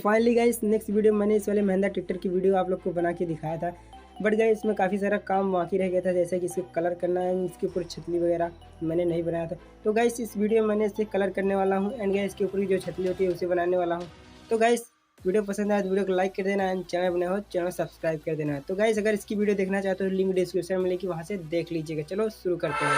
Finally guys next video मैंने इस वाले महिंद्रा ट्रैक्टर की वीडियो आप लोग को बना के दिखाया था, बट गाइस इसमें काफ़ी सारा काम बाकी रह गया था, जैसे कि इसको कलर करना है, इसके ऊपर छतली वगैरह मैंने नहीं बनाया था। तो गाइस इस वीडियो में मैंने इसे कलर करने वाला हूँ एंड गाइस इसके ऊपर की जो छतली होती है उसे बनाने वाला हूँ। तो गाइस वीडियो पसंद आए तो वीडियो को लाइक कर देना एंड चैनल बने हो चैनल सब्सक्राइब कर देना। तो गाइस अगर इसकी वीडियो देखना चाहते हो लिंक डिस्क्रिप्शन में मिलेगी, वहाँ से देख लीजिएगा। चलो शुरू करते हैं।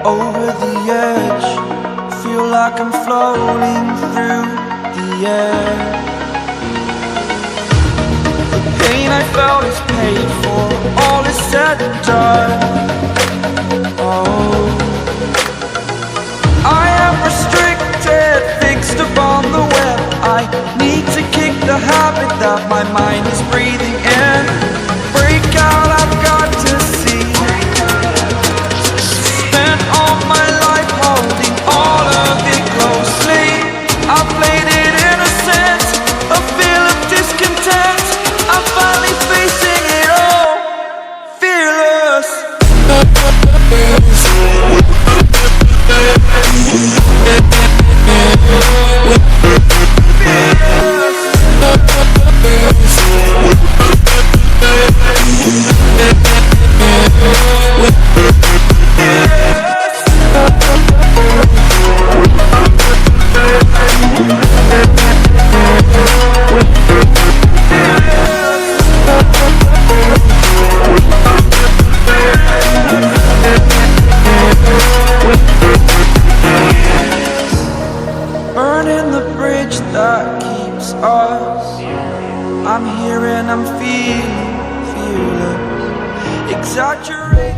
Over the edge, feel like I'm floating through the air. The pain I felt is paid for, all is said and done. Oh, I am restricted, fixed upon the web. I need to kick the habit that my mind is breathing in. Break out, I've got to see. Spent all my life holding all of it closely. I played it innocent, a feel of discontent. I'm finally facing it all, fearless. Burning the bridge that keeps us. I'm here and I'm feeling fearless. Exaggerate.